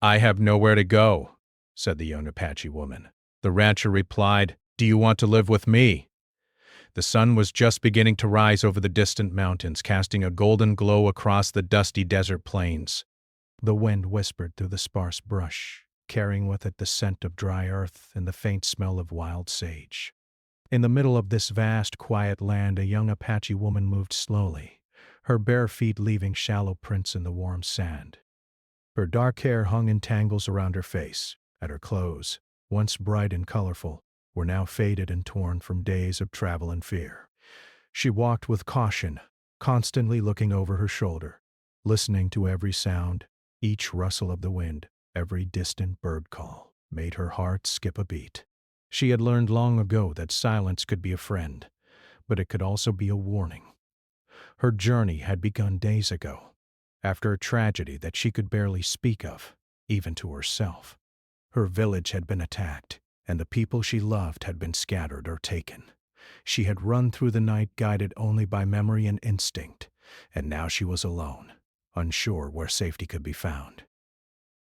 "I have nowhere to go," said the young Apache woman. The rancher replied, "Do you want to live with me?" The sun was just beginning to rise over the distant mountains, casting a golden glow across the dusty desert plains. The wind whispered through the sparse brush, carrying with it the scent of dry earth and the faint smell of wild sage. In the middle of this vast, quiet land, a young Apache woman moved slowly, her bare feet leaving shallow prints in the warm sand. Her dark hair hung in tangles around her face, and her clothes, once bright and colorful, were now faded and torn from days of travel and fear. She walked with caution, constantly looking over her shoulder, listening to every sound. Each rustle of the wind, every distant bird call, made her heart skip a beat. She had learned long ago that silence could be a friend, but it could also be a warning. Her journey had begun days ago, after a tragedy that she could barely speak of, even to herself. Her village had been attacked, and the people she loved had been scattered or taken. She had run through the night guided only by memory and instinct, and now she was alone, unsure where safety could be found.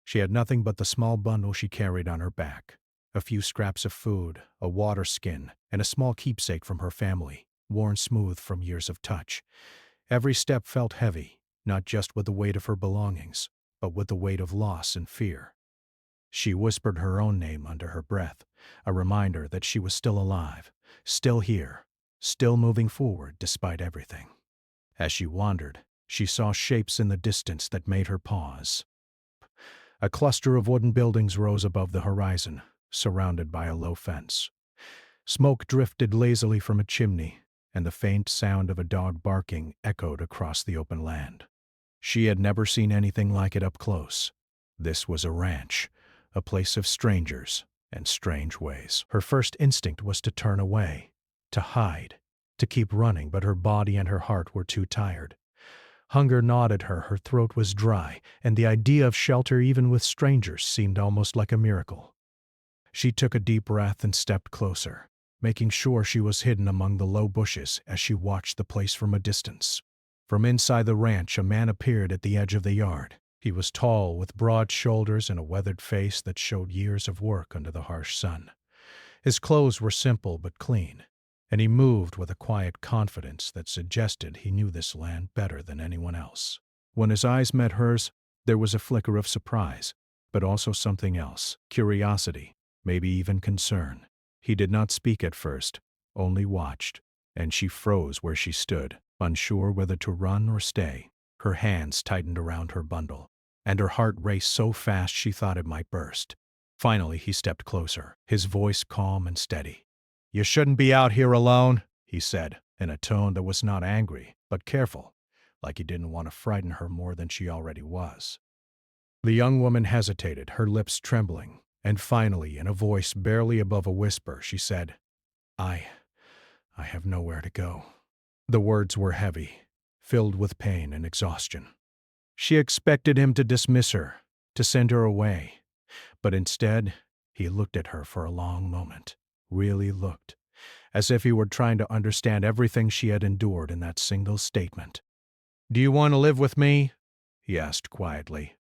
She had nothing but the small bundle she carried on her back, a few scraps of food, a water skin, and a small keepsake from her family, worn smooth from years of touch. Every step felt heavy, not just with the weight of her belongings, but with the weight of loss and fear. She whispered her own name under her breath, a reminder that she was still alive, still here, still moving forward despite everything. As she wandered, she saw shapes in the distance that made her pause. A cluster of wooden buildings rose above the horizon, surrounded by a low fence. Smoke drifted lazily from a chimney, and the faint sound of a dog barking echoed across the open land. She had never seen anything like it up close. This was a ranch, a place of strangers and strange ways. Her first instinct was to turn away, to hide, to keep running, but her body and her heart were too tired. Hunger gnawed at her, her throat was dry, and the idea of shelter even with strangers seemed almost like a miracle. She took a deep breath and stepped closer, making sure she was hidden among the low bushes as she watched the place from a distance. From inside the ranch, a man appeared at the edge of the yard. He was tall, with broad shoulders and a weathered face that showed years of work under the harsh sun. His clothes were simple but clean, and he moved with a quiet confidence that suggested he knew this land better than anyone else. When his eyes met hers, there was a flicker of surprise, but also something else, curiosity, maybe even concern. He did not speak at first, only watched, and she froze where she stood, unsure whether to run or stay. Her hands tightened around her bundle, and her heart raced so fast she thought it might burst. Finally, he stepped closer, his voice calm and steady. "You shouldn't be out here alone," he said, in a tone that was not angry, but careful, like he didn't want to frighten her more than she already was. The young woman hesitated, her lips trembling, and finally, in a voice barely above a whisper, she said, I have nowhere to go." The words were heavy, filled with pain and exhaustion. She expected him to dismiss her, to send her away, but instead, he looked at her for a long moment, really looked, as if he were trying to understand everything she had endured in that single statement. "Do you want to live with me?" he asked quietly,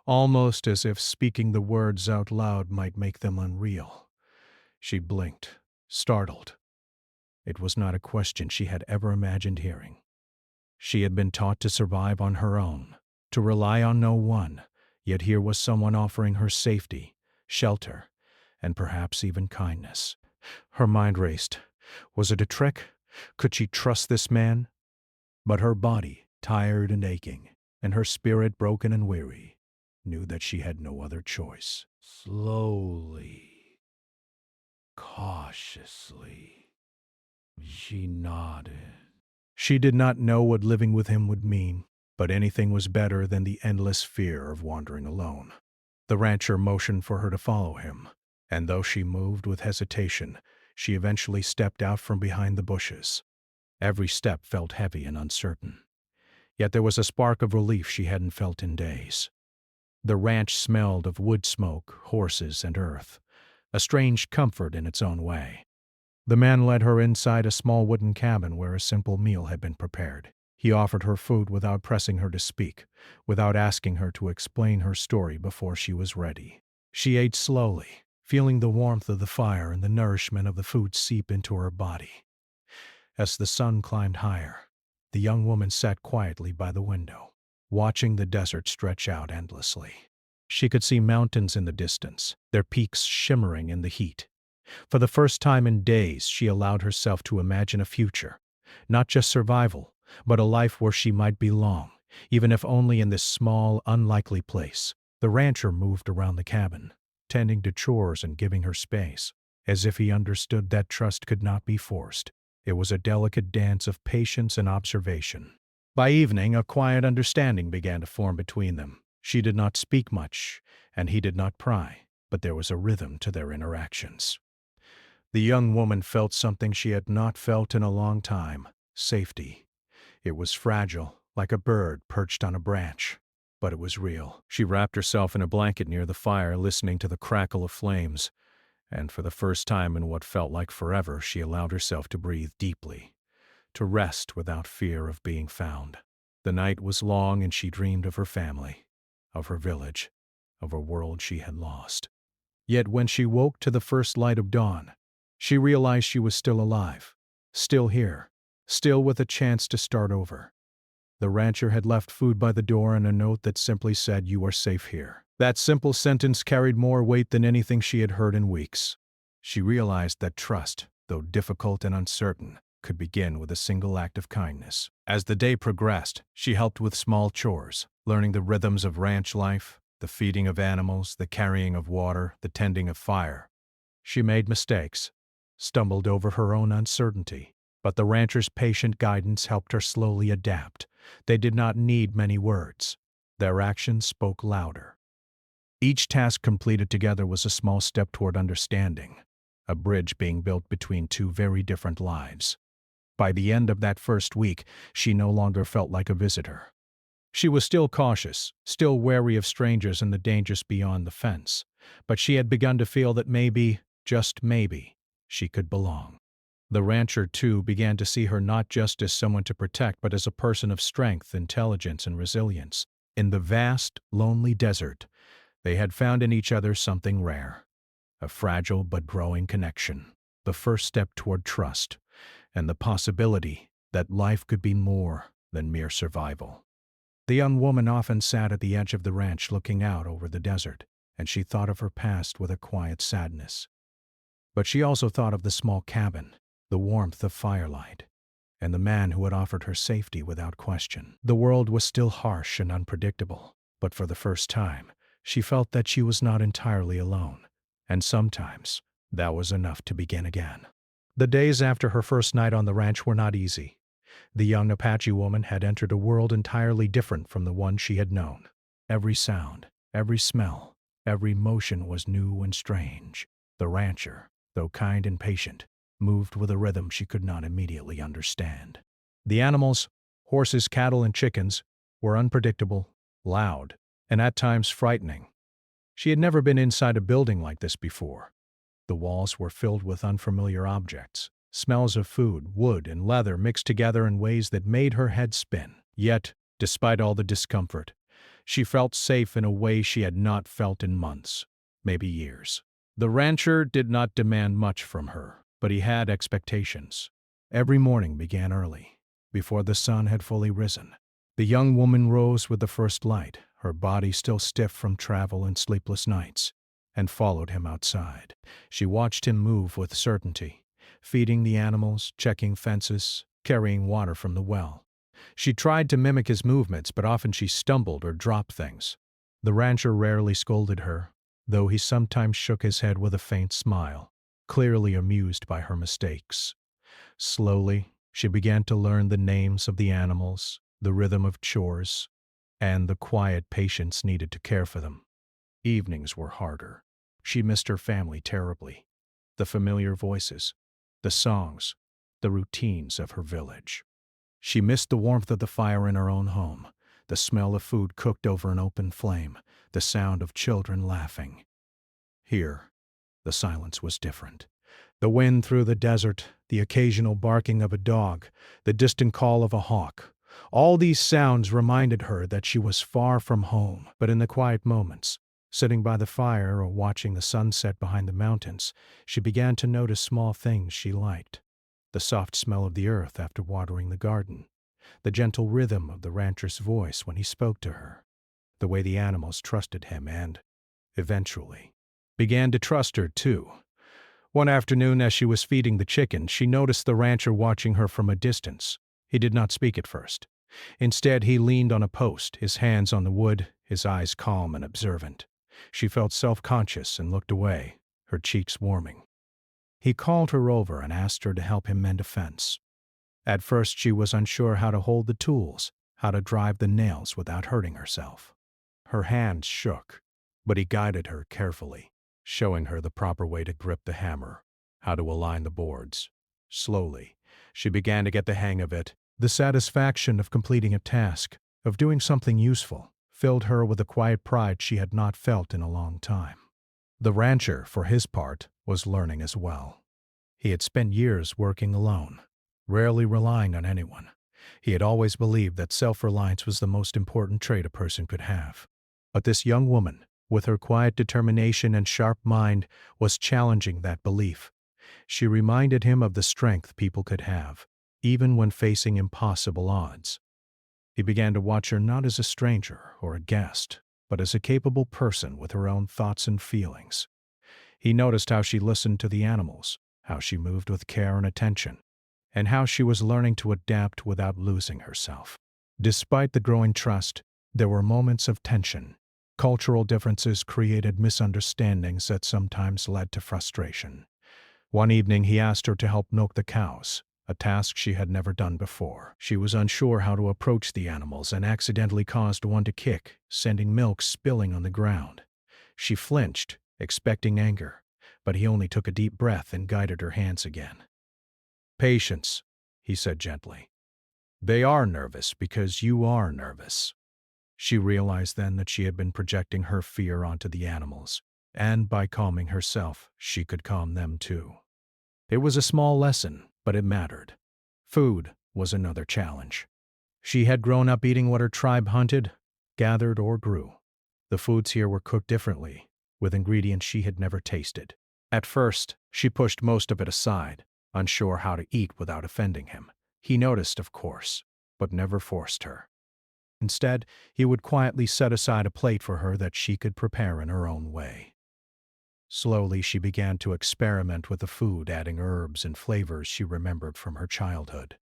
almost as if speaking the words out loud might make them unreal. She blinked, startled. It was not a question she had ever imagined hearing. She had been taught to survive on her own, to rely on no one, yet here was someone offering her safety, shelter, and perhaps even kindness. Her mind raced. Was it a trick? Could she trust this man? But her body, tired and aching, and her spirit broken and weary, knew that she had no other choice. Slowly, cautiously, she nodded. She did not know what living with him would mean, but anything was better than the endless fear of wandering alone. The rancher motioned for her to follow him, and though she moved with hesitation, she eventually stepped out from behind the bushes. Every step felt heavy and uncertain. Yet there was a spark of relief she hadn't felt in days. The ranch smelled of wood smoke, horses, and earth, a strange comfort in its own way. The man led her inside a small wooden cabin where a simple meal had been prepared. He offered her food without pressing her to speak, without asking her to explain her story before she was ready. She ate slowly, feeling the warmth of the fire and the nourishment of the food seep into her body. As the sun climbed higher, the young woman sat quietly by the window, watching the desert stretch out endlessly. She could see mountains in the distance, their peaks shimmering in the heat. For the first time in days, she allowed herself to imagine a future, not just survival, but a life where she might belong, even if only in this small, unlikely place. The rancher moved around the cabin, tending to chores and giving her space, as if he understood that trust could not be forced. It was a delicate dance of patience and observation. By evening, a quiet understanding began to form between them. She did not speak much, and he did not pry, but there was a rhythm to their interactions. The young woman felt something she had not felt in a long time: safety. It was fragile, like a bird perched on a branch, but it was real. She wrapped herself in a blanket near the fire, listening to the crackle of flames, and for the first time in what felt like forever, she allowed herself to breathe deeply, to rest without fear of being found. The night was long, and she dreamed of her family, of her village, of a world she had lost. Yet when she woke to the first light of dawn, she realized she was still alive, still here, still with a chance to start over. The rancher had left food by the door and a note that simply said, "You are safe here." That simple sentence carried more weight than anything she had heard in weeks. She realized that trust, though difficult and uncertain, could begin with a single act of kindness. As the day progressed, she helped with small chores, learning the rhythms of ranch life, the feeding of animals, the carrying of water, the tending of fire. She made mistakes, stumbled over her own uncertainty, but the rancher's patient guidance helped her slowly adapt. They did not need many words. Their actions spoke louder. Each task completed together was a small step toward understanding, a bridge being built between two very different lives. By the end of that first week, she no longer felt like a visitor. She was still cautious, still wary of strangers and the dangers beyond the fence, but she had begun to feel that maybe, just maybe, she could belong. The rancher, too, began to see her not just as someone to protect, but as a person of strength, intelligence, and resilience. In the vast, lonely desert, they had found in each other something rare, a fragile but growing connection, the first step toward trust, and the possibility that life could be more than mere survival. The young woman often sat at the edge of the ranch looking out over the desert, and she thought of her past with a quiet sadness. But she also thought of the small cabin, the warmth of firelight, and the man who had offered her safety without question. The world was still harsh and unpredictable, but for the first time, she felt that she was not entirely alone, and sometimes that was enough to begin again. The days after her first night on the ranch were not easy. The young Apache woman had entered a world entirely different from the one she had known. Every sound, every smell, every motion was new and strange. The rancher, though kind and patient, moved with a rhythm she could not immediately understand. The animals, horses, cattle, and chickens, were unpredictable, loud, and at times frightening. She had never been inside a building like this before. The walls were filled with unfamiliar objects. Smells of food, wood, and leather mixed together in ways that made her head spin. Yet, despite all the discomfort, she felt safe in a way she had not felt in months, maybe years. The rancher did not demand much from her, but he had expectations. Every morning began early, before the sun had fully risen. The young woman rose with the first light, her body still stiff from travel and sleepless nights, and followed him outside. She watched him move with certainty, feeding the animals, checking fences, carrying water from the well. She tried to mimic his movements, but often she stumbled or dropped things. The rancher rarely scolded her, though he sometimes shook his head with a faint smile, clearly amused by her mistakes. Slowly, she began to learn the names of the animals, the rhythm of chores, and the quiet patience needed to care for them. Evenings were harder. She missed her family terribly. The familiar voices, the songs, the routines of her village. She missed the warmth of the fire in her own home, the smell of food cooked over an open flame, the sound of children laughing. Here, the silence was different. The wind through the desert, the occasional barking of a dog, the distant call of a hawk, All these sounds reminded her that she was far from home, but in the quiet moments, sitting by the fire or watching the sunset behind the mountains, she began to notice small things she liked. The soft smell of the earth after watering the garden, the gentle rhythm of the rancher's voice when he spoke to her, the way the animals trusted him and, eventually, began to trust her too. One afternoon, as she was feeding the chicken, she noticed the rancher watching her from a distance. He did not speak at first. Instead, he leaned on a post, his hands on the wood, his eyes calm and observant. She felt self-conscious and looked away, her cheeks warming. He called her over and asked her to help him mend a fence. At first, she was unsure how to hold the tools, how to drive the nails without hurting herself. Her hands shook, but he guided her carefully, showing her the proper way to grip the hammer, how to align the boards. Slowly, she began to get the hang of it. The satisfaction of completing a task, of doing something useful, filled her with a quiet pride she had not felt in a long time. The rancher, for his part, was learning as well. He had spent years working alone, rarely relying on anyone. He had always believed that self-reliance was the most important trait a person could have. But this young woman, with her quiet determination and sharp mind, was challenging that belief. She reminded him of the strength people could have, even when facing impossible odds. He began to watch her not as a stranger or a guest, but as a capable person with her own thoughts and feelings. He noticed how she listened to the animals, how she moved with care and attention, and how she was learning to adapt without losing herself. Despite the growing trust, there were moments of tension. Cultural differences created misunderstandings that sometimes led to frustration. One evening, he asked her to help milk the cows, a task she had never done before. She was unsure how to approach the animals and accidentally caused one to kick, sending milk spilling on the ground. She flinched, expecting anger, but he only took a deep breath and guided her hands again. "Patience," he said gently. "They are nervous because you are nervous." She realized then that she had been projecting her fear onto the animals, and by calming herself, she could calm them too. It was a small lesson, but it mattered. Food was another challenge. She had grown up eating what her tribe hunted, gathered, or grew. The foods here were cooked differently, with ingredients she had never tasted. At first, she pushed most of it aside, unsure how to eat without offending him. He noticed, of course, but never forced her. Instead, he would quietly set aside a plate for her that she could prepare in her own way. Slowly, she began to experiment with the food, adding herbs and flavors she remembered from her childhood.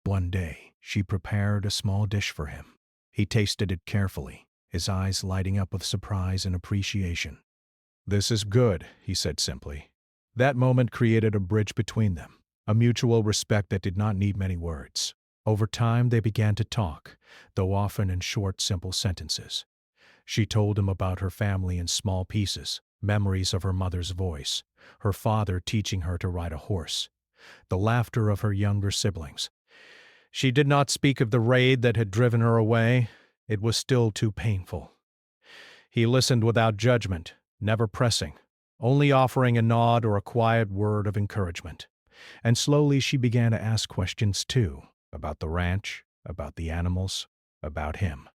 One day, she prepared a small dish for him. He tasted it carefully, his eyes lighting up with surprise and appreciation. "This is good," he said simply. That moment created a bridge between them, a mutual respect that did not need many words. Over time, they began to talk, though often in short, simple sentences. She told him about her family in small pieces, memories of her mother's voice, her father teaching her to ride a horse, the laughter of her younger siblings. She did not speak of the raid that had driven her away. It was still too painful. He listened without judgment, never pressing, only offering a nod or a quiet word of encouragement. And slowly she began to ask questions too, about the ranch, about the animals, about him.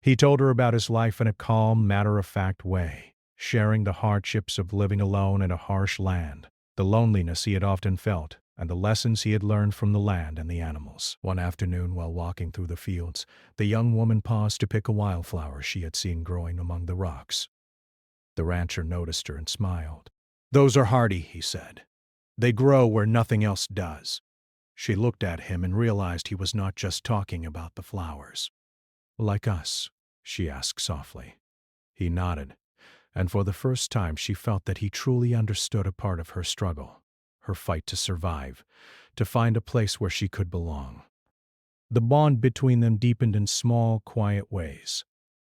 He told her about his life in a calm, matter-of-fact way, sharing the hardships of living alone in a harsh land, the loneliness he had often felt, and the lessons he had learned from the land and the animals. One afternoon, while walking through the fields, the young woman paused to pick a wildflower she had seen growing among the rocks. The rancher noticed her and smiled. "Those are hardy," he said. "They grow where nothing else does." She looked at him and realized he was not just talking about the flowers. "Like us?" she asked softly. He nodded, and for the first time she felt that he truly understood a part of her struggle, her fight to survive, to find a place where she could belong. The bond between them deepened in small, quiet ways.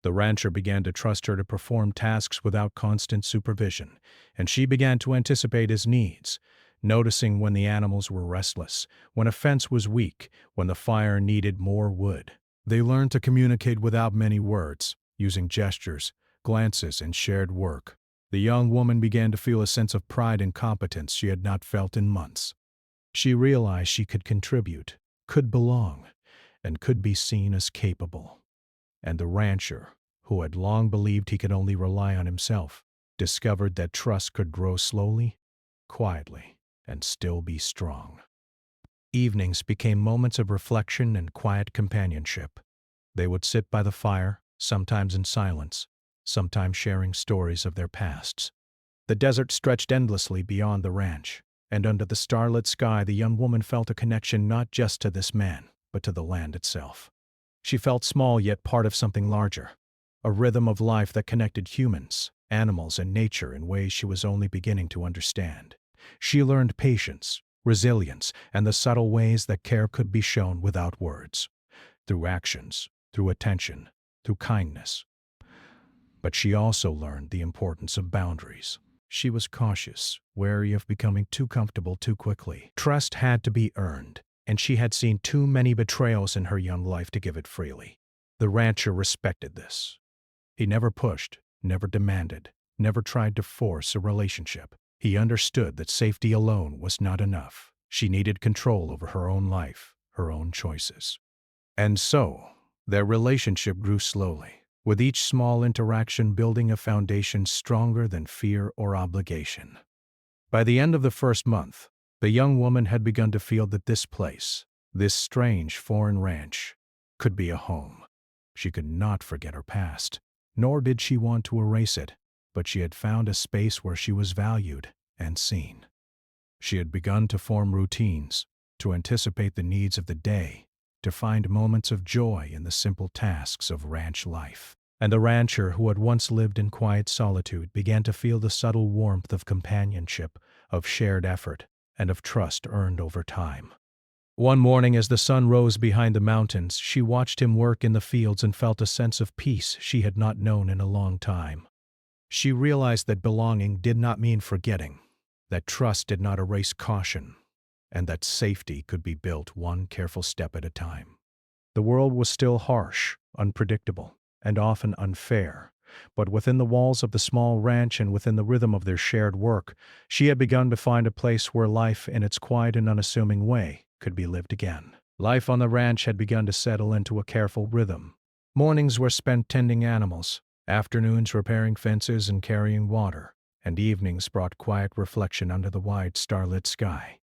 The rancher began to trust her to perform tasks without constant supervision, and she began to anticipate his needs, noticing when the animals were restless, when a fence was weak, when the fire needed more wood. They learned to communicate without many words, using gestures, glances, and shared work. The young woman began to feel a sense of pride and competence she had not felt in months. She realized she could contribute, could belong, and could be seen as capable. And the rancher, who had long believed he could only rely on himself, discovered that trust could grow slowly, quietly, and still be strong. Evenings became moments of reflection and quiet companionship. They would sit by the fire, sometimes in silence, sometimes sharing stories of their pasts. The desert stretched endlessly beyond the ranch, and under the starlit sky the young woman felt a connection not just to this man, but to the land itself. She felt small yet part of something larger, a rhythm of life that connected humans, animals, and nature in ways she was only beginning to understand. She learned patience, resilience, and the subtle ways that care could be shown without words, through actions, through attention, through kindness. But she also learned the importance of boundaries. She was cautious, wary of becoming too comfortable too quickly. Trust had to be earned, and she had seen too many betrayals in her young life to give it freely. The rancher respected this. He never pushed, never demanded, never tried to force a relationship. He understood that safety alone was not enough. She needed control over her own life, her own choices. And so, their relationship grew slowly, with each small interaction building a foundation stronger than fear or obligation. By the end of the first month, the young woman had begun to feel that this place, this strange foreign ranch, could be a home. She could not forget her past, nor did she want to erase it, but she had found a space where she was valued and seen. She had begun to form routines, to anticipate the needs of the day, to find moments of joy in the simple tasks of ranch life. And the rancher who had once lived in quiet solitude began to feel the subtle warmth of companionship, of shared effort, and of trust earned over time. One morning as the sun rose behind the mountains, she watched him work in the fields and felt a sense of peace she had not known in a long time. She realized that belonging did not mean forgetting, that trust did not erase caution, and that safety could be built one careful step at a time. The world was still harsh, unpredictable, and often unfair, but within the walls of the small ranch and within the rhythm of their shared work, she had begun to find a place where life, in its quiet and unassuming way, could be lived again. Life on the ranch had begun to settle into a careful rhythm. Mornings were spent tending animals, afternoons repairing fences and carrying water, and evenings brought quiet reflection under the wide starlit sky.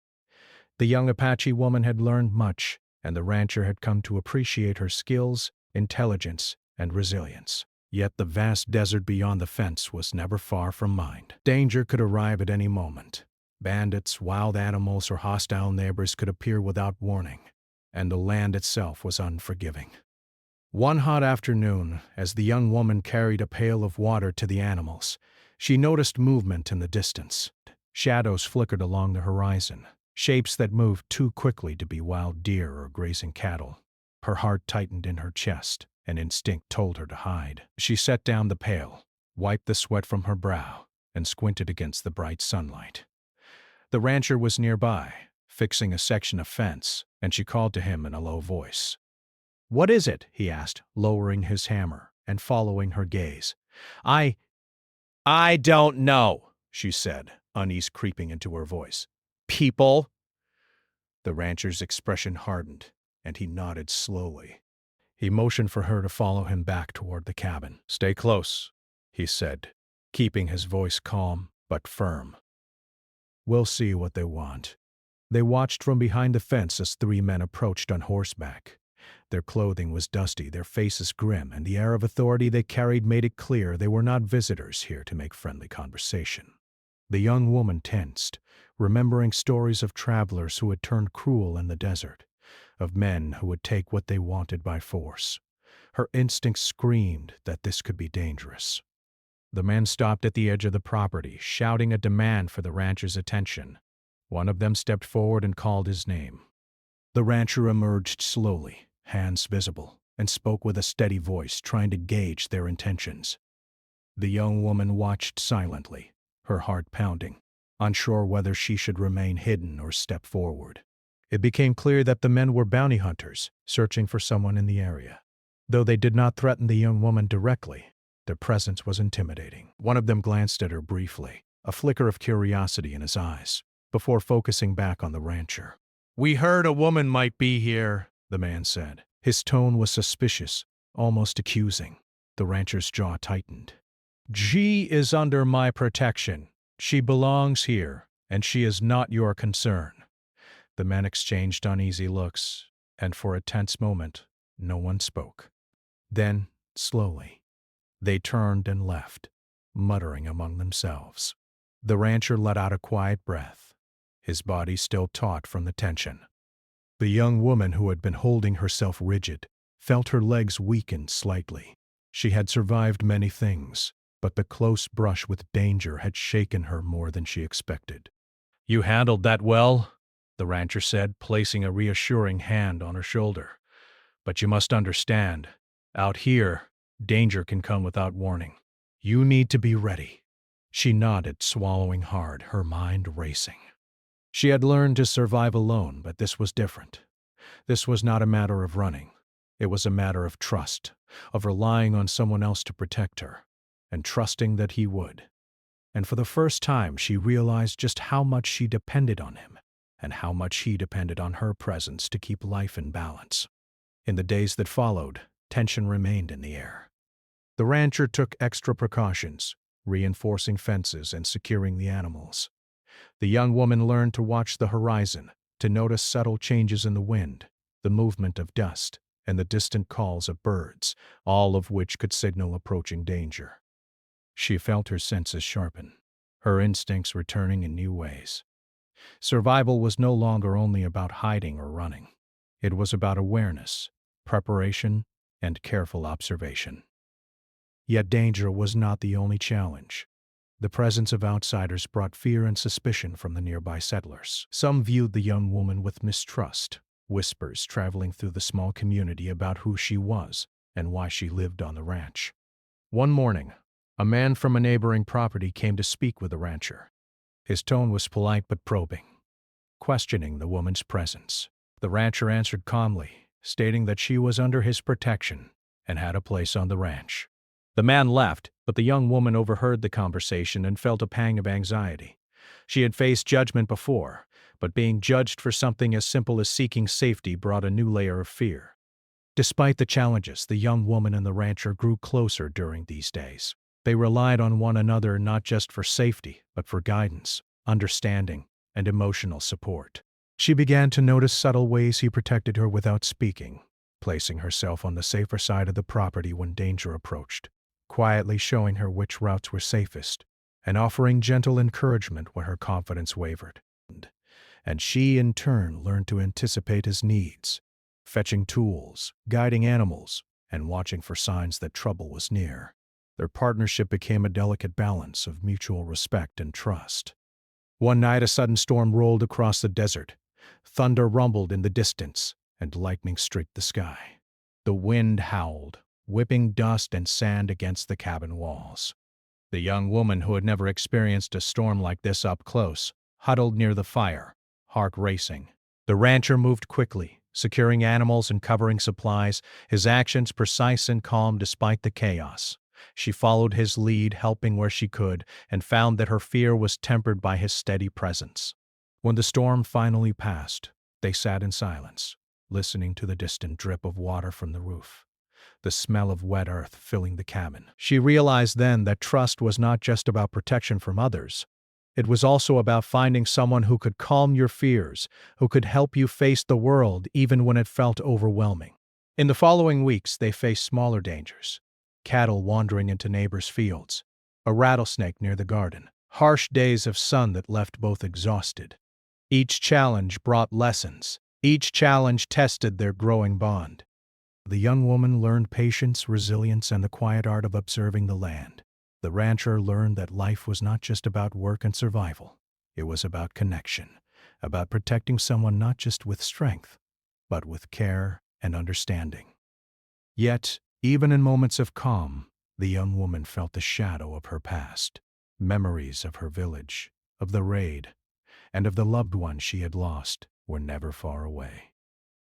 The young Apache woman had learned much, and the rancher had come to appreciate her skills, intelligence, and resilience. Yet the vast desert beyond the fence was never far from mind. Danger could arrive at any moment. Bandits, wild animals, or hostile neighbors could appear without warning, and the land itself was unforgiving. One hot afternoon, as the young woman carried a pail of water to the animals, she noticed movement in the distance. Shadows flickered along the horizon, shapes that moved too quickly to be wild deer or grazing cattle. Her heart tightened in her chest, and instinct told her to hide. She set down the pail, wiped the sweat from her brow, and squinted against the bright sunlight. The rancher was nearby, fixing a section of fence, and she called to him in a low voice. "What is it?" he asked, lowering his hammer and following her gaze. I don't know," she said, unease creeping into her voice. "People?" The rancher's expression hardened, and he nodded slowly. He motioned for her to follow him back toward the cabin. "Stay close," he said, keeping his voice calm but firm. "We'll see what they want." They watched from behind the fence as three men approached on horseback. Their clothing was dusty, their faces grim, and the air of authority they carried made it clear they were not visitors here to make friendly conversation. The young woman tensed, remembering stories of travelers who had turned cruel in the desert, of men who would take what they wanted by force. Her instincts screamed that this could be dangerous. The men stopped at the edge of the property, shouting a demand for the rancher's attention. One of them stepped forward and called his name. The rancher emerged slowly, hands visible, and spoke with a steady voice, trying to gauge their intentions. The young woman watched silently, her heart pounding, unsure whether she should remain hidden or step forward. It became clear that the men were bounty hunters, searching for someone in the area. Though they did not threaten the young woman directly, their presence was intimidating. One of them glanced at her briefly, a flicker of curiosity in his eyes, before focusing back on the rancher. "We heard a woman might be here," the man said, His tone was suspicious, almost accusing. The rancher's jaw tightened. "She is under my protection. She belongs here, and she is not your concern." The men exchanged uneasy looks, and for a tense moment, no one spoke. Then, slowly, they turned and left, muttering among themselves. The rancher let out a quiet breath, his body still taut from the tension. The young woman, who had been holding herself rigid, felt her legs weaken slightly. She had survived many things, but the close brush with danger had shaken her more than she expected. "You handled that well," the rancher said, placing a reassuring hand on her shoulder. "But you must understand, out here, danger can come without warning. You need to be ready." She nodded, swallowing hard, her mind racing. She had learned to survive alone, but this was different. This was not a matter of running. It was a matter of trust, of relying on someone else to protect her, and trusting that he would. And for the first time, she realized just how much she depended on him, and how much he depended on her presence to keep life in balance. In the days that followed, tension remained in the air. The rancher took extra precautions, reinforcing fences and securing the animals. The young woman learned to watch the horizon, to notice subtle changes in the wind, the movement of dust, and the distant calls of birds, all of which could signal approaching danger. She felt her senses sharpen, her instincts returning in new ways. Survival was no longer only about hiding or running. It was about awareness, preparation, and careful observation. Yet danger was not the only challenge. The presence of outsiders brought fear and suspicion from the nearby settlers. Some viewed the young woman with mistrust, whispers traveling through the small community about who she was and why she lived on the ranch. One morning, a man from a neighboring property came to speak with the rancher. His tone was polite but probing, questioning the woman's presence. The rancher answered calmly, stating that she was under his protection and had a place on the ranch. The man left, but the young woman overheard the conversation and felt a pang of anxiety. She had faced judgment before, but being judged for something as simple as seeking safety brought a new layer of fear. Despite the challenges, the young woman and the rancher grew closer during these days. They relied on one another not just for safety, but for guidance, understanding, and emotional support. She began to notice subtle ways he protected her without speaking, placing herself on the safer side of the property when danger approached, quietly showing her which routes were safest, and offering gentle encouragement when her confidence wavered. And she, in turn, learned to anticipate his needs, fetching tools, guiding animals, and watching for signs that trouble was near. Their partnership became a delicate balance of mutual respect and trust. One night, a sudden storm rolled across the desert. Thunder rumbled in the distance, and lightning streaked the sky. The wind howled, whipping dust and sand against the cabin walls. The young woman, who had never experienced a storm like this up close, huddled near the fire, heart racing. The rancher moved quickly, securing animals and covering supplies, his actions precise and calm despite the chaos. She followed his lead, helping where she could, and found that her fear was tempered by his steady presence. When the storm finally passed, they sat in silence, listening to the distant drip of water from the roof, the smell of wet earth filling the cabin. She realized then that trust was not just about protection from others. It was also about finding someone who could calm your fears, who could help you face the world even when it felt overwhelming. In the following weeks, they faced smaller dangers. Cattle wandering into neighbors' fields, a rattlesnake near the garden, harsh days of sun that left both exhausted. Each challenge brought lessons. Each challenge tested their growing bond. The young woman learned patience, resilience, and the quiet art of observing the land. The rancher learned that life was not just about work and survival. It was about connection, about protecting someone not just with strength, but with care and understanding. Yet, even in moments of calm, the young woman felt the shadow of her past. Memories of her village, of the raid, and of the loved ones she had lost were never far away.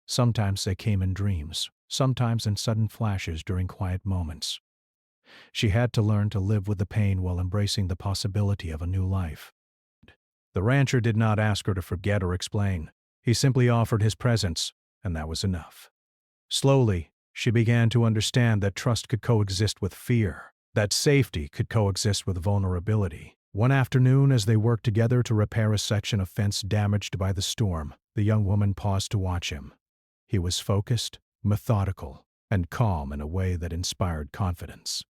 Sometimes they came in dreams, sometimes in sudden flashes during quiet moments. She had to learn to live with the pain while embracing the possibility of a new life. The rancher did not ask her to forget or explain. He simply offered his presence, and that was enough. Slowly, she began to understand that trust could coexist with fear, that safety could coexist with vulnerability. One afternoon, as they worked together to repair a section of fence damaged by the storm, the young woman paused to watch him. He was focused, methodical, and calm in a way that inspired confidence.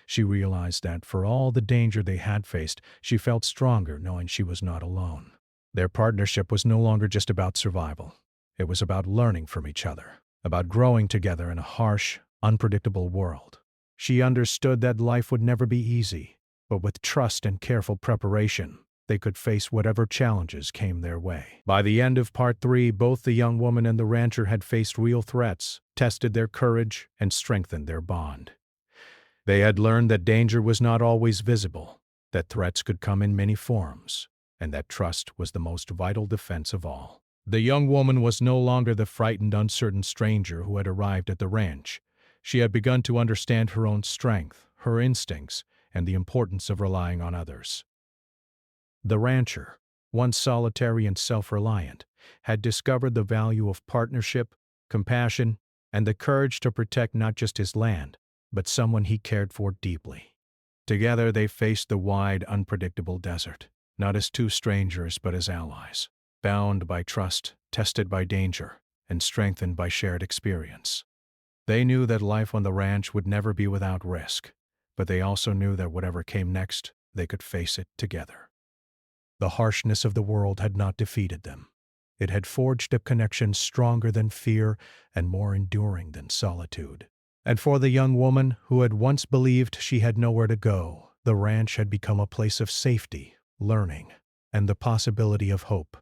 She realized that for all the danger they had faced, she felt stronger knowing she was not alone. Their partnership was no longer just about survival. It was about learning from each other, about growing together in a harsh, unpredictable world. She understood that life would never be easy, but with trust and careful preparation, they could face whatever challenges came their way. By the end of part 3, both the young woman and the rancher had faced real threats, tested their courage, and strengthened their bond. They had learned that danger was not always visible, that threats could come in many forms, and that trust was the most vital defense of all. The young woman was no longer the frightened, uncertain stranger who had arrived at the ranch. She had begun to understand her own strength, her instincts, and the importance of relying on others. The rancher, once solitary and self-reliant, had discovered the value of partnership, compassion, and the courage to protect not just his land, but someone he cared for deeply. Together they faced the wide, unpredictable desert, not as two strangers but as allies, bound by trust, tested by danger, and strengthened by shared experience. They knew that life on the ranch would never be without risk, but they also knew that whatever came next, they could face it together. The harshness of the world had not defeated them. It had forged a connection stronger than fear and more enduring than solitude. And for the young woman who had once believed she had nowhere to go, the ranch had become a place of safety, learning, and the possibility of hope.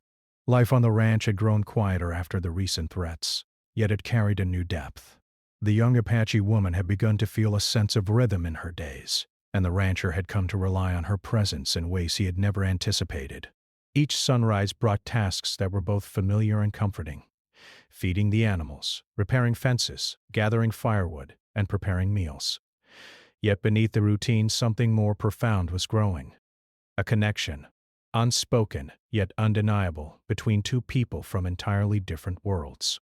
Life on the ranch had grown quieter after the recent threats, yet it carried a new depth. The young Apache woman had begun to feel a sense of rhythm in her days, and the rancher had come to rely on her presence in ways he had never anticipated. Each sunrise brought tasks that were both familiar and comforting: feeding the animals, repairing fences, gathering firewood, and preparing meals. Yet beneath the routine, something more profound was growing. A connection, unspoken yet undeniable, between two people from entirely different worlds.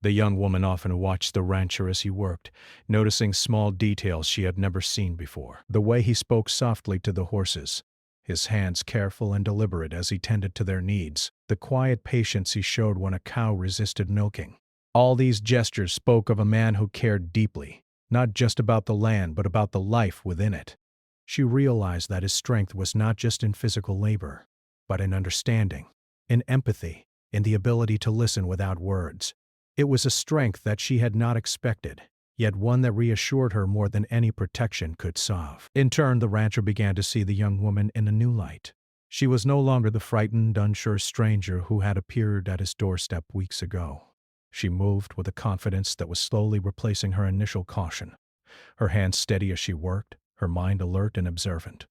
The young woman often watched the rancher as he worked, noticing small details she had never seen before. The way he spoke softly to the horses, his hands careful and deliberate as he tended to their needs, the quiet patience he showed when a cow resisted milking. All these gestures spoke of a man who cared deeply, not just about the land but about the life within it. She realized that his strength was not just in physical labor, but in understanding, in empathy, in the ability to listen without words. It was a strength that she had not expected, yet one that reassured her more than any protection could solve. In turn, the rancher began to see the young woman in a new light. She was no longer the frightened, unsure stranger who had appeared at his doorstep weeks ago. She moved with a confidence that was slowly replacing her initial caution. Her hands steady as she worked, her mind alert and observant.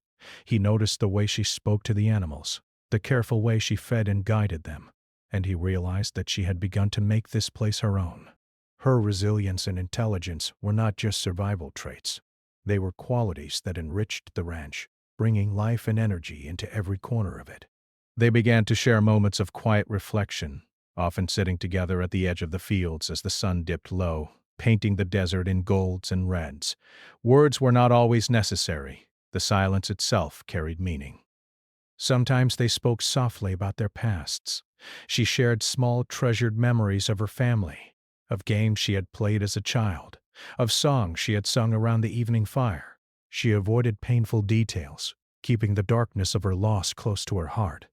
He noticed the way she spoke to the animals, the careful way she fed and guided them, and he realized that she had begun to make this place her own. Her resilience and intelligence were not just survival traits. They were qualities that enriched the ranch, bringing life and energy into every corner of it. They began to share moments of quiet reflection, often sitting together at the edge of the fields as the sun dipped low, painting the desert in golds and reds. Words were not always necessary. The silence itself carried meaning. Sometimes they spoke softly about their pasts. She shared small, treasured memories of her family, of games she had played as a child, of songs she had sung around the evening fire. She avoided painful details, keeping the darkness of her loss close to her heart,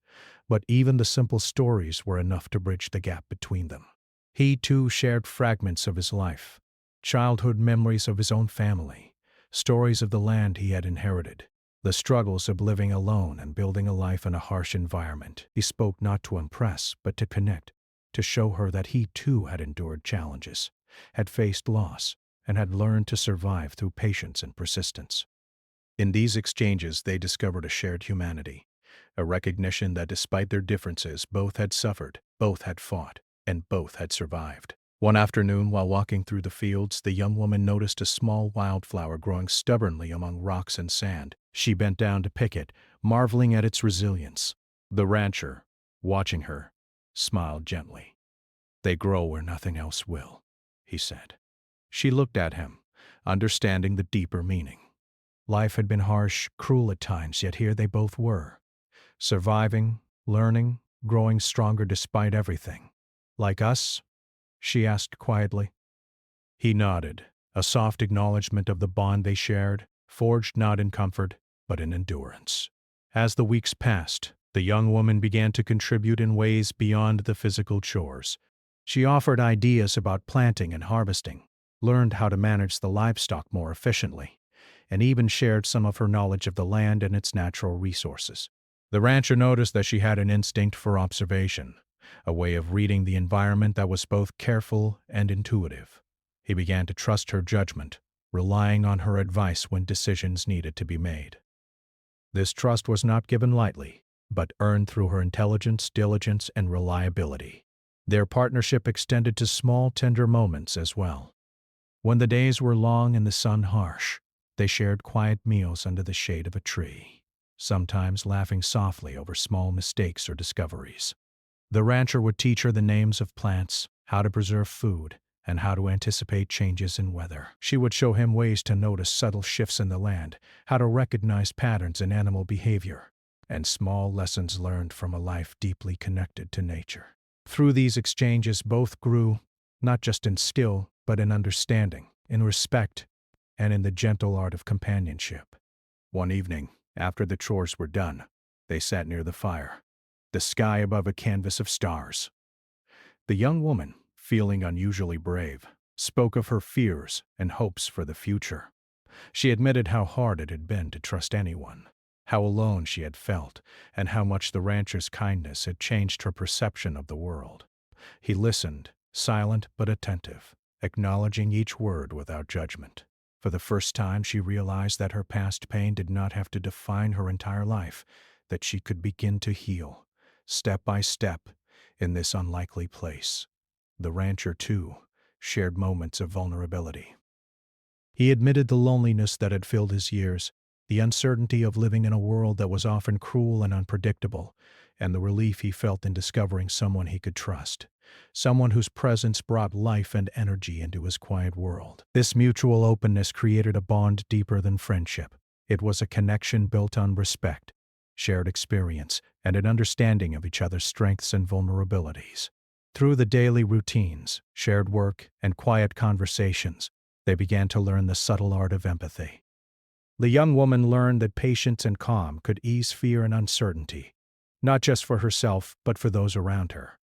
but even the simple stories were enough to bridge the gap between them. He, too, shared fragments of his life, childhood memories of his own family, stories of the land he had inherited, the struggles of living alone and building a life in a harsh environment. He spoke not to impress, but to connect, to show her that he too had endured challenges, had faced loss, and had learned to survive through patience and persistence. In these exchanges they discovered a shared humanity, a recognition that despite their differences, both had suffered, both had fought, and both had survived. One afternoon, while walking through the fields, the young woman noticed a small wildflower growing stubbornly among rocks and sand. She bent down to pick it, marveling at its resilience. The rancher, watching her, smiled gently. "They grow where nothing else will," he said. She looked at him, understanding the deeper meaning. Life had been harsh, cruel at times, yet here they both were, surviving, learning, growing stronger despite everything. Like us? She asked quietly. He nodded, a soft acknowledgement of the bond they shared, forged not in comfort, but in endurance. As the weeks passed, the young woman began to contribute in ways beyond the physical chores. She offered ideas about planting and harvesting, learned how to manage the livestock more efficiently, and even shared some of her knowledge of the land and its natural resources. The rancher noticed that she had an instinct for observation, a way of reading the environment that was both careful and intuitive. He began to trust her judgment, relying on her advice when decisions needed to be made. This trust was not given lightly, but earned through her intelligence, diligence, and reliability. Their partnership extended to small, tender moments as well. When the days were long and the sun harsh, they shared quiet meals under the shade of a tree, sometimes laughing softly over small mistakes or discoveries. The rancher would teach her the names of plants, how to preserve food, and how to anticipate changes in weather. She would show him ways to notice subtle shifts in the land, how to recognize patterns in animal behavior, and small lessons learned from a life deeply connected to nature. Through these exchanges, both grew, not just in skill, but in understanding, in respect, and in the gentle art of companionship. One evening, after the chores were done, they sat near the fire, the sky above a canvas of stars. The young woman, feeling unusually brave, spoke of her fears and hopes for the future. She admitted how hard it had been to trust anyone, how alone she had felt, and how much the rancher's kindness had changed her perception of the world. He listened, silent but attentive, acknowledging each word without judgment. For the first time, she realized that her past pain did not have to define her entire life, that she could begin to heal, step by step, in this unlikely place. The rancher, too, shared moments of vulnerability. He admitted the loneliness that had filled his years, the uncertainty of living in a world that was often cruel and unpredictable, and the relief he felt in discovering someone he could trust, someone whose presence brought life and energy into his quiet world. This mutual openness created a bond deeper than friendship. It was a connection built on respect, shared experience, and an understanding of each other's strengths and vulnerabilities. Through the daily routines, shared work, and quiet conversations, they began to learn the subtle art of empathy. The young woman learned that patience and calm could ease fear and uncertainty, not just for herself, but for those around her.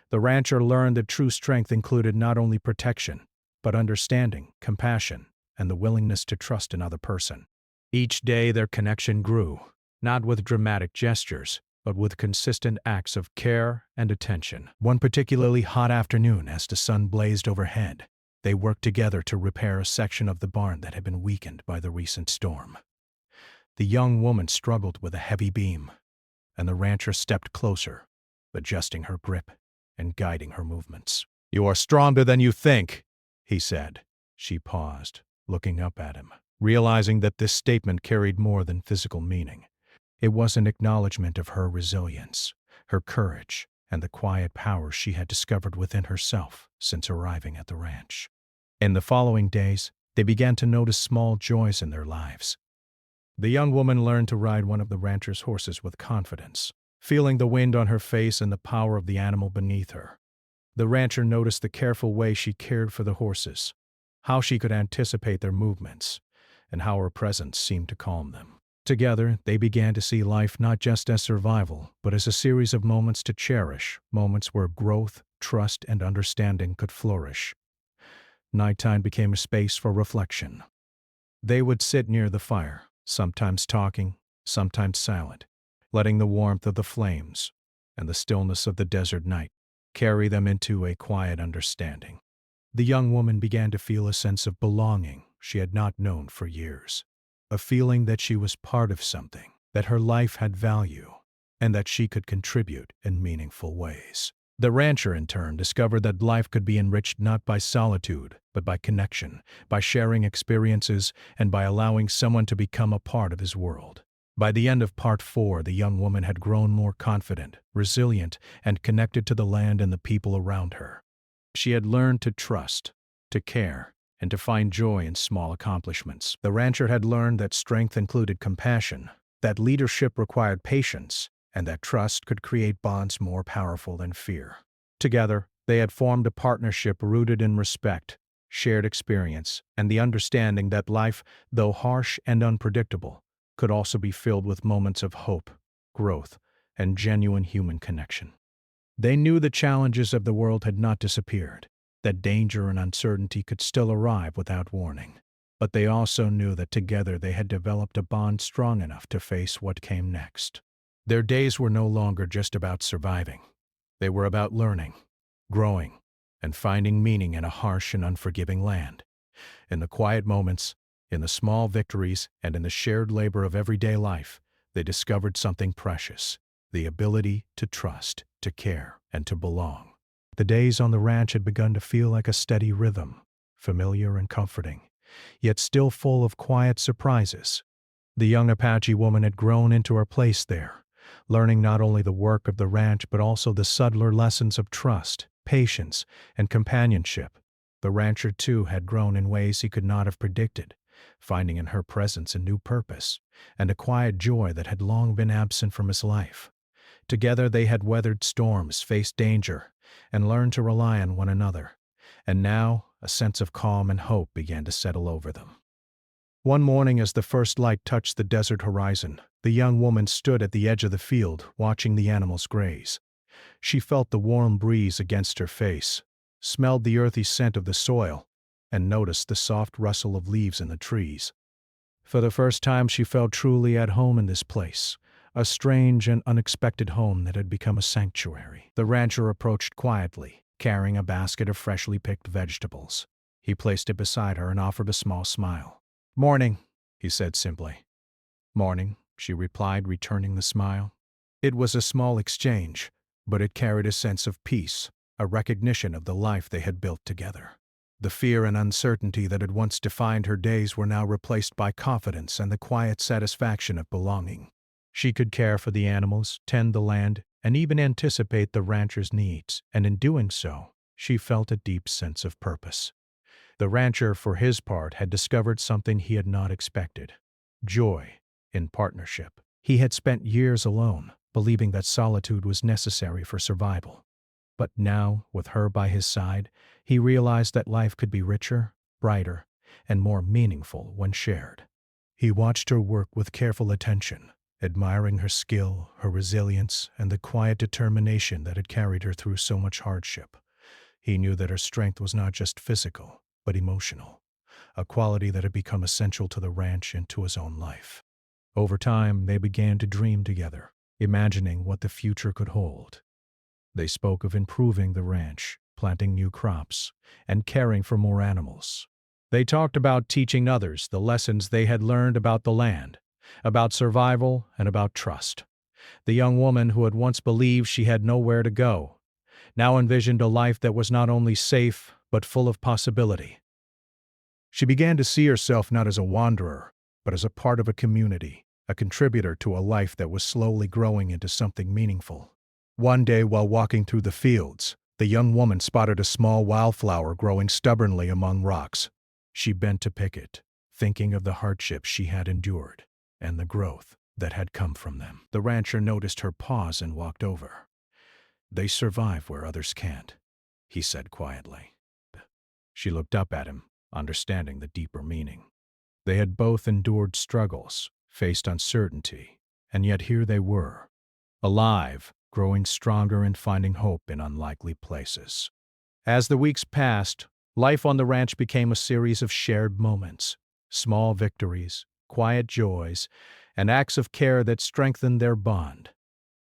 The rancher learned that true strength included not only protection, but understanding, compassion, and the willingness to trust another person. Each day their connection grew, not with dramatic gestures, but with consistent acts of care and attention. One particularly hot afternoon, as the sun blazed overhead, they worked together to repair a section of the barn that had been weakened by the recent storm. The young woman struggled with a heavy beam, and the rancher stepped closer, adjusting her grip and guiding her movements. "You are stronger than you think," he said. She paused, looking up at him, realizing that this statement carried more than physical meaning. It was an acknowledgement of her resilience, her courage, and the quiet power she had discovered within herself since arriving at the ranch. In the following days, they began to notice small joys in their lives. The young woman learned to ride one of the rancher's horses with confidence, feeling the wind on her face and the power of the animal beneath her. The rancher noticed the careful way she cared for the horses, how she could anticipate their movements, and how her presence seemed to calm them. Together, they began to see life not just as survival, but as a series of moments to cherish, moments where growth, trust, and understanding could flourish. Nighttime became a space for reflection. They would sit near the fire, sometimes talking, sometimes silent, letting the warmth of the flames and the stillness of the desert night carry them into a quiet understanding. The young woman began to feel a sense of belonging she had not known for years. A feeling that she was part of something, that her life had value, and that she could contribute in meaningful ways. The rancher, in turn, discovered that life could be enriched not by solitude, but by connection, by sharing experiences, and by allowing someone to become a part of his world. By the end of Part 4, the young woman had grown more confident, resilient, and connected to the land and the people around her. She had learned to trust, to care, and to find joy in small accomplishments. The rancher had learned that strength included compassion, that leadership required patience, and that trust could create bonds more powerful than fear. Together, they had formed a partnership rooted in respect, shared experience, and the understanding that life, though harsh and unpredictable, could also be filled with moments of hope, growth, and genuine human connection. They knew the challenges of the world had not disappeared, that danger and uncertainty could still arrive without warning. But they also knew that together they had developed a bond strong enough to face what came next. Their days were no longer just about surviving. They were about learning, growing, and finding meaning in a harsh and unforgiving land. In the quiet moments, in the small victories, and in the shared labor of everyday life, they discovered something precious: the ability to trust, to care, and to belong. The days on the ranch had begun to feel like a steady rhythm, familiar and comforting, yet still full of quiet surprises. The young Apache woman had grown into her place there, learning not only the work of the ranch but also the subtler lessons of trust, patience, and companionship. The rancher, too, had grown in ways he could not have predicted, finding in her presence a new purpose and a quiet joy that had long been absent from his life. Together they had weathered storms, faced danger, and learned to rely on one another. And now a sense of calm and hope began to settle over them. One morning, as the first light touched the desert horizon, the young woman stood at the edge of the field, watching the animals graze. She felt the warm breeze against her face, smelled the earthy scent of the soil, and noticed the soft rustle of leaves in the trees. For the first time, she felt truly at home in this place, a strange and unexpected home that had become a sanctuary. The rancher approached quietly, carrying a basket of freshly picked vegetables. He placed it beside her and offered a small smile. "Morning," he said simply. "Morning," she replied, returning the smile. It was a small exchange, but it carried a sense of peace, a recognition of the life they had built together. The fear and uncertainty that had once defined her days were now replaced by confidence and the quiet satisfaction of belonging. She could care for the animals, tend the land, and even anticipate the rancher's needs, and in doing so, she felt a deep sense of purpose. The rancher, for his part, had discovered something he had not expected: joy in partnership. He had spent years alone, believing that solitude was necessary for survival. But now, with her by his side, he realized that life could be richer, brighter, and more meaningful when shared. He watched her work with careful attention, admiring her skill, her resilience, and the quiet determination that had carried her through so much hardship. He knew that her strength was not just physical, but emotional, a quality that had become essential to the ranch and to his own life. Over time, they began to dream together, imagining what the future could hold. They spoke of improving the ranch, planting new crops, and caring for more animals. They talked about teaching others the lessons they had learned about the land, about survival, and about trust. The young woman who had once believed she had nowhere to go now envisioned a life that was not only safe, but full of possibility. She began to see herself not as a wanderer, but as a part of a community, a contributor to a life that was slowly growing into something meaningful. One day, while walking through the fields, the young woman spotted a small wildflower growing stubbornly among rocks. She bent to pick it, thinking of the hardships she had endured and the growth that had come from them. The rancher noticed her pause and walked over. "They survive where others can't," he said quietly. She looked up at him, understanding the deeper meaning. They had both endured struggles, faced uncertainty, and yet here they were, alive, growing stronger and finding hope in unlikely places. As the weeks passed, life on the ranch became a series of shared moments, small victories, quiet joys, and acts of care that strengthened their bond.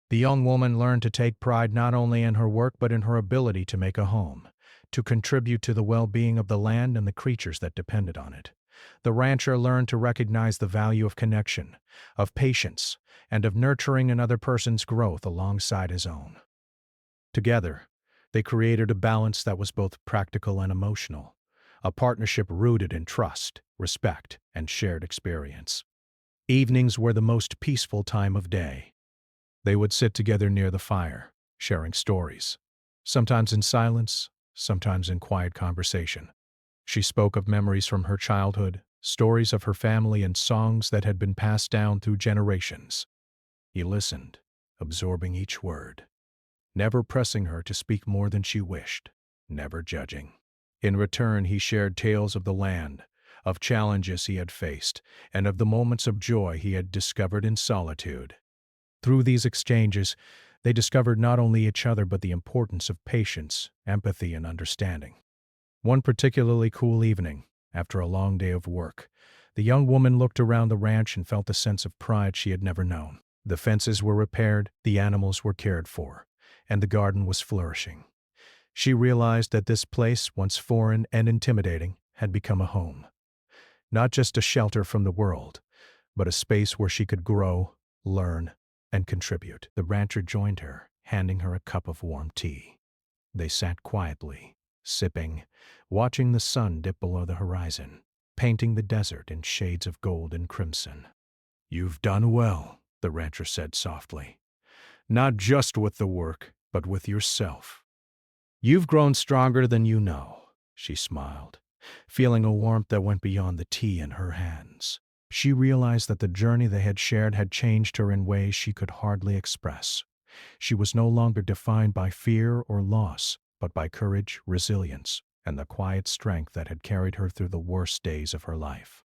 The young woman learned to take pride not only in her work but in her ability to make a home, to contribute to the well-being of the land and the creatures that depended on it. The rancher learned to recognize the value of connection, of patience, and of nurturing another person's growth alongside his own. Together, they created a balance that was both practical and emotional, a partnership rooted in trust, respect, and shared experience. Evenings were the most peaceful time of day. They would sit together near the fire, sharing stories, sometimes in silence, sometimes in quiet conversation. She spoke of memories from her childhood, stories of her family, and songs that had been passed down through generations. He listened, absorbing each word, never pressing her to speak more than she wished, never judging. In return, he shared tales of the land, of challenges he had faced, and of the moments of joy he had discovered in solitude. Through these exchanges, they discovered not only each other but the importance of patience, empathy, and understanding. One particularly cool evening, after a long day of work, the young woman looked around the ranch and felt a sense of pride she had never known. The fences were repaired, the animals were cared for, and the garden was flourishing. She realized that this place, once foreign and intimidating, had become a home. Not just a shelter from the world, but a space where she could grow, learn, and contribute. The rancher joined her, handing her a cup of warm tea. They sat quietly, sipping, watching the sun dip below the horizon, painting the desert in shades of gold and crimson. "You've done well," the rancher said softly. "Not just with the work, but with yourself. You've grown stronger than you know," she smiled, feeling a warmth that went beyond the tea in her hands. She realized that the journey they had shared had changed her in ways she could hardly express. She was no longer defined by fear or loss, but by courage, resilience, and the quiet strength that had carried her through the worst days of her life.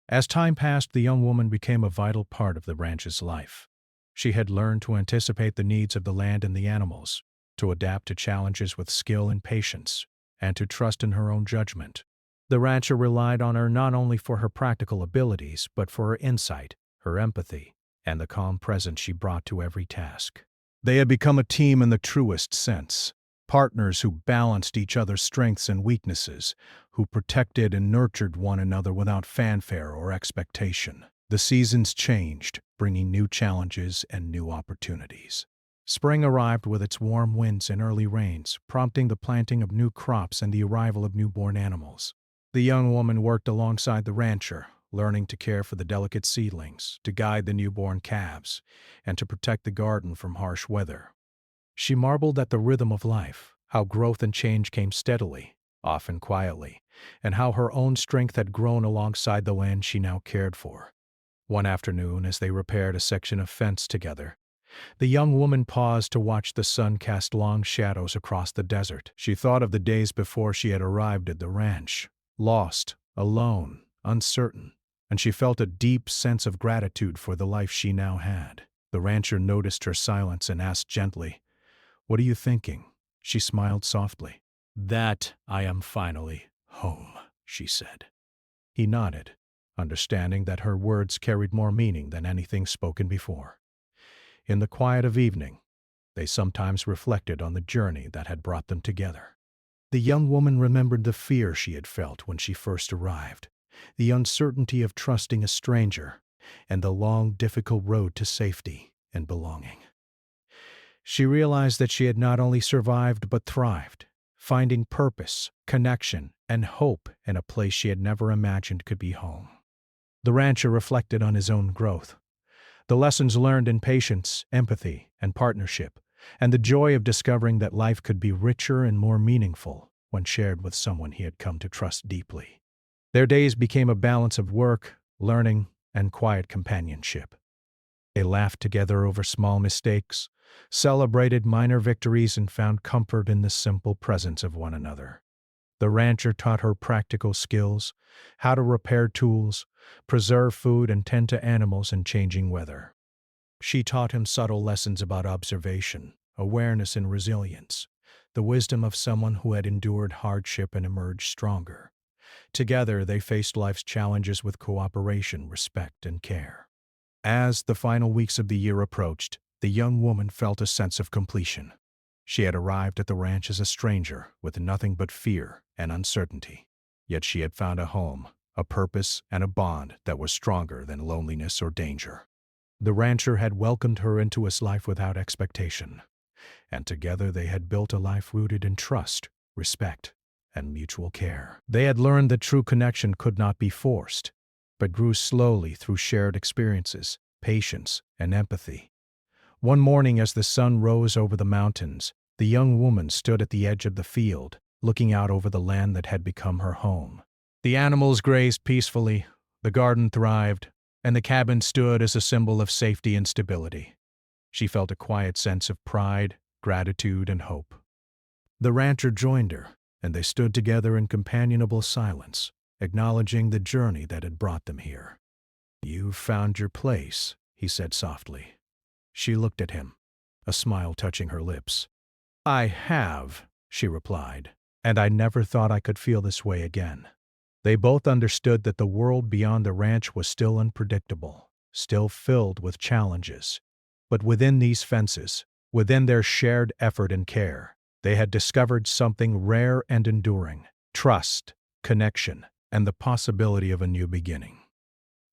As time passed, the young woman became a vital part of the ranch's life. She had learned to anticipate the needs of the land and the animals, to adapt to challenges with skill and patience, and to trust in her own judgment. The rancher relied on her not only for her practical abilities, but for her insight, her empathy, and the calm presence she brought to every task. They had become a team in the truest sense, partners who balanced each other's strengths and weaknesses, who protected and nurtured one another without fanfare or expectation. The seasons changed, bringing new challenges and new opportunities. Spring arrived with its warm winds and early rains, prompting the planting of new crops and the arrival of newborn animals. The young woman worked alongside the rancher, learning to care for the delicate seedlings, to guide the newborn calves, and to protect the garden from harsh weather. She marveled at the rhythm of life, how growth and change came steadily, often quietly, and how her own strength had grown alongside the land she now cared for. One afternoon, as they repaired a section of fence together, the young woman paused to watch the sun cast long shadows across the desert. She thought of the days before she had arrived at the ranch, lost, alone, uncertain, and she felt a deep sense of gratitude for the life she now had. The rancher noticed her silence and asked gently, "What are you thinking?" She smiled softly. "That I am finally home," she said. He nodded, understanding that her words carried more meaning than anything spoken before. In the quiet of evening, they sometimes reflected on the journey that had brought them together. The young woman remembered the fear she had felt when she first arrived, the uncertainty of trusting a stranger, and the long, difficult road to safety and belonging. She realized that she had not only survived but thrived, finding purpose, connection, and hope in a place she had never imagined could be home. The rancher reflected on his own growth, the lessons learned in patience, empathy, and partnership, and the joy of discovering that life could be richer and more meaningful when shared with someone he had come to trust deeply. Their days became a balance of work, learning, and quiet companionship. They laughed together over small mistakes, celebrated minor victories, and found comfort in the simple presence of one another. The rancher taught her practical skills, how to repair tools, preserve food, and tend to animals in changing weather. She taught him subtle lessons about observation, awareness, and resilience, the wisdom of someone who had endured hardship and emerged stronger. Together, they faced life's challenges with cooperation, respect, and care. As the final weeks of the year approached, the young woman felt a sense of completion. She had arrived at the ranch as a stranger, with nothing but fear and uncertainty. Yet she had found a home, a purpose, and a bond that was stronger than loneliness or danger. The rancher had welcomed her into his life without expectation, and together they had built a life rooted in trust, respect, and mutual care. They had learned that true connection could not be forced, but grew slowly through shared experiences, patience, and empathy. One morning, as the sun rose over the mountains, the young woman stood at the edge of the field, looking out over the land that had become her home. The animals grazed peacefully, the garden thrived, and the cabin stood as a symbol of safety and stability. She felt a quiet sense of pride, gratitude, and hope. The rancher joined her, and they stood together in companionable silence, acknowledging the journey that had brought them here. "You've found your place," he said softly. She looked at him, a smile touching her lips. "I have," she replied, "and I never thought I could feel this way again." They both understood that the world beyond the ranch was still unpredictable, still filled with challenges. But within these fences, within their shared effort and care, they had discovered something rare and enduring: trust, connection, and the possibility of a new beginning.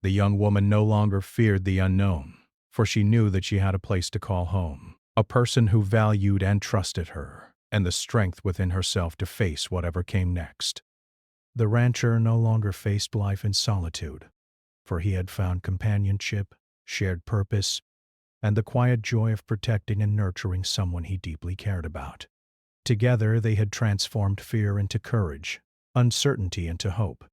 The young woman no longer feared the unknown, for she knew that she had a place to call home, a person who valued and trusted her, and the strength within herself to face whatever came next. The rancher no longer faced life in solitude, for he had found companionship, shared purpose, and the quiet joy of protecting and nurturing someone he deeply cared about. Together they had transformed fear into courage, uncertainty into hope,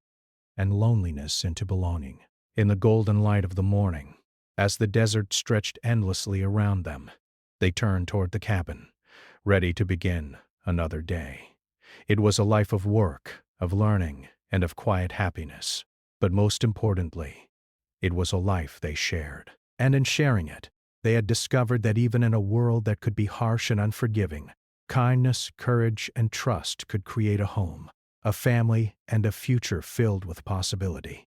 and loneliness into belonging. In the golden light of the morning, as the desert stretched endlessly around them, they turned toward the cabin, ready to begin another day. It was a life of work, of learning, and of quiet happiness. But most importantly, it was a life they shared. And in sharing it, they had discovered that even in a world that could be harsh and unforgiving, kindness, courage, and trust could create a home, a family, and a future filled with possibility.